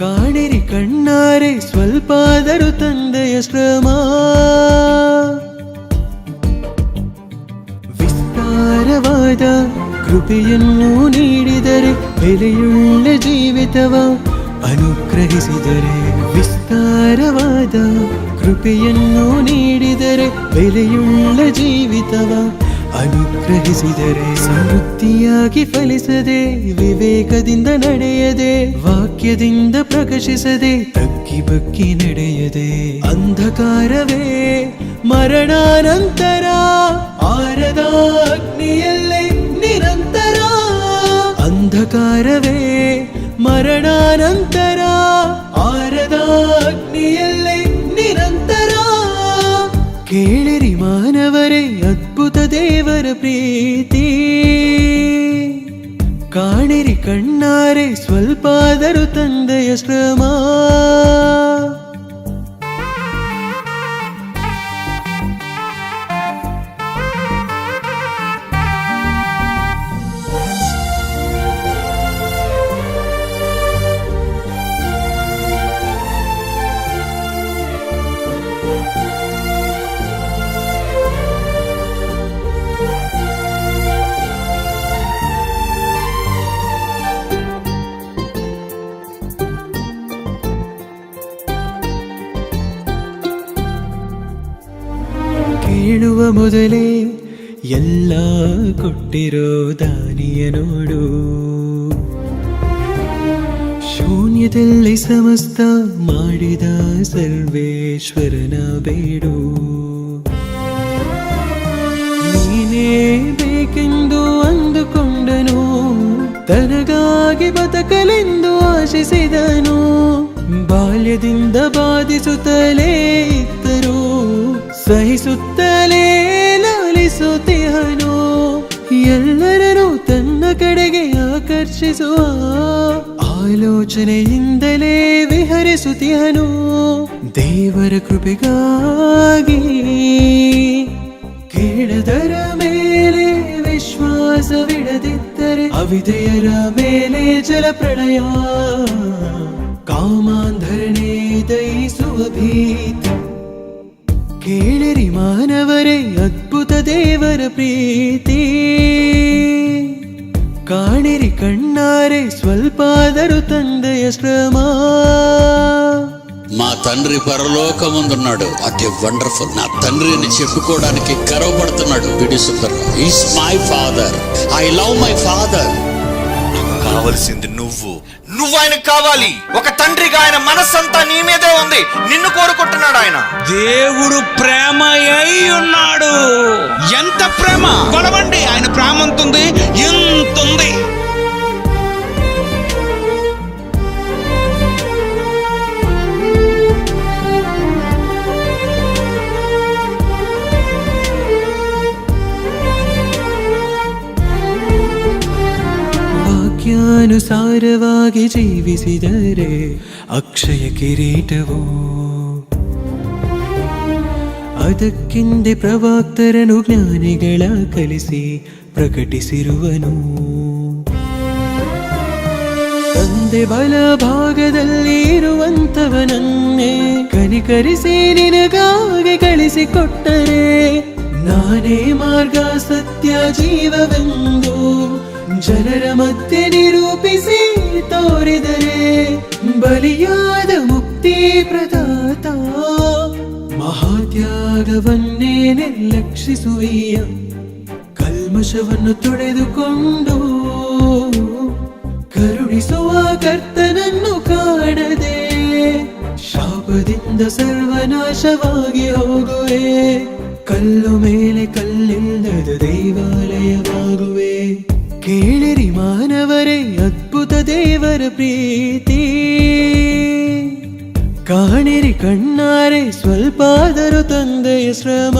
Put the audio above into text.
ಕಾಣಿರಿ ಕಣ್ಣಾರೆ ಸ್ವಲ್ಪಾದರೂ ತಂದೆಯ ಶ್ರಮ. ವಿಸ್ತಾರವಾದ ಕೃಪೆಯನ್ನು ನೀಡಿದರೆ ಬೆಲೆಯುಳ್ಳ ಜೀವಿತವ ಅನುಗ್ರಹಿಸಿದರೆ, ವಿಸ್ತಾರವಾದ ಕೃಪೆಯನ್ನು ನೀಡಿದರೆ ಬೆಲೆಯುಳ್ಳ ಜೀವಿತವ ಅನುಗ್ರಹಿಸಿದರೆ, ಸಮೃದ್ಧಿಯಾಗಿ ಫಲಿಸದೆ ವಿವೇಕದಿಂದ ನಡೆಯದೆ, ವಾಕ್ಯದಿಂದ ಪ್ರಕಾಶಿಸದೆ ತಗ್ಗಿ ಬಗ್ಗಿ ನಡೆಯದೆ, ಅಂಧಕಾರವೇ ಮರಣಾನಂತರ ಆರದ ಅಗ್ನಿಯಲ್ಲೇ ನಿರಂತರ, ಅಂಧಕಾರವೇ ಮರಣಾನಂತರ ಆರದ ಅಗ್ನಿಯಲ್ಲೇ ನಿರಂತರ. ಕೇಳಿರಿ ಮಾನವರೇ ಅದ್ಭುತ ದೇವರ ಪ್ರೀತಿ, ಕಾಣಿರಿ ಕಣ್ಣಾರೆ ಸ್ವಲ್ಪಾದರೂ ತಂದೆಯ ಶ್ರಮ. ಕೇಳುವ ಮೊದಲೇ ಎಲ್ಲ ಕೊಟ್ಟಿರೋ ದಾನಿಯ ನೋಡು, ಶೂನ್ಯದಲ್ಲಿ ಸಮಸ್ತ ಮಾಡಿದ ಸರ್ವೇಶ್ವರನ ಬೇಡು. ನೀನೇ ಬೇಕೆಂದು ಅಂದುಕೊಂಡನು, ತನಗಾಗಿ ಬದುಕಲೆಂದು ಆಶಿಸಿದನು, ಬಾಲ್ಯದಿಂದ ಬಾಧಿಸುತ್ತಲೇ ಇದ್ದರು ಸಹಿಸುತ್ತಲೇ ಲಾಲಿಸುತ್ತಿಹನು, ಎಲ್ಲರನ್ನೂ ತನ್ನ ಕಡೆಗೆ ಆಕರ್ಷಿಸುವ ಆಲೋಚನೆಯಿಂದಲೇ ವಿಹರಿಸುತ್ತಿಹನು. ದೇವರ ಕೃಪೆಗಾಗಿ ಕೇಳದರ ಮೇಲೆ ವಿಶ್ವಾಸವಿಡದಿದ್ದರೆ, ಅವಿಧೇಯರ ಮೇಲೆ ಜಲಪ್ರಳಯ, ಕಾಮಾಂಧರಣೆ ದಯಿಸುವ ಭೀತಿ. ಕೇಳಿರಿ ಮಾನವರೇ ಅದ್ಭುತ ದೇವರ ಪ್ರೀತಿ, ಕಾಣಿರಿ కన్నారే స్వల్పాదరు తందయ శ్రమ. మా తండ్రి పరలోకమందున్నాడు, అది వండర్ఫుల్. నా తండ్రిని చెప్పుకోవడానికి గర్వపడుతున్నాడు బిడిసుకర్. Is my father, I love my father. నాకు కావాల్సింది నువ్వు ఆయనకు కావాలి. ఒక తండ్రిగా ఆయన మనస్సంతా నీ మీదే ఉంది, నిన్ను కోరుకుంటున్నాడు ఆయన. దేవుడు ప్రేమ అయి ఉన్నాడు. ఎంత ప్రేమ! కొలవండి, ఆయన ప్రేమ ఎంతుంది, ఎంతుంది. ವಾಕ್ಯಾನುಸಾರವಾಗಿ ಜೀವಿಸಿದರೆ ಅಕ್ಷಯ ಕಿರೀಟವು, ಅದಕ್ಕಿಂದೆ ಪ್ರವಕ್ತರನು ಜ್ಞಾನಿಗಳ ಕಲಿಸಿ ಪ್ರಕಟಿಸಿರುವನು. ತಂದೆ ಬಲ ಭಾಗದಲ್ಲಿ ಇರುವಂತವನನ್ನೇ ಕನಿಕರಿಸಿ ನಿನಗಾಗಿ ಕಳಿಸಿಕೊಟ್ಟರೆ, ನಾನೇ ಮಾರ್ಗ ಸತ್ಯ ಜೀವವೆಂದು ಜನರ ಮಧ್ಯೆ ನಿರೂಪಿಸಿ ತೋರಿದರೆ, ಬಲಿಯಾದ ಮುಕ್ತಿ ಪ್ರದಾತ ಮಹಾತ್ಯಾಗವನ್ನೇ ನಿರ್ಲಕ್ಷಿಸುವೀಯ. ಕಲ್ಮಶವನ್ನು ತೊಡೆದುಕೊಂಡು ಕರುಣಿಸುವ ಕರ್ತನನ್ನು ಕಾಣದೆ, ಶಾಪದಿಂದ ಸರ್ವನಾಶವಾಗಿ ಹೋಗುವೆ. ಕಲ್ಲು ಮೇಲೆ ಕಲ್ಲಿಲ್ಲದ ದೇವಾಲಯವಾಗುವೆ. ಕೇಳಿರಿ ಮಾನವರೇ ಅದ್ಭುತ ದೇವರ ಪ್ರೀತಿ, ಕಾಣಿರಿ ಕಣ್ಣಾರೆ ಸ್ವಲ್ಪಾದರೂ ತಂದೆಯ ಶ್ರಮ.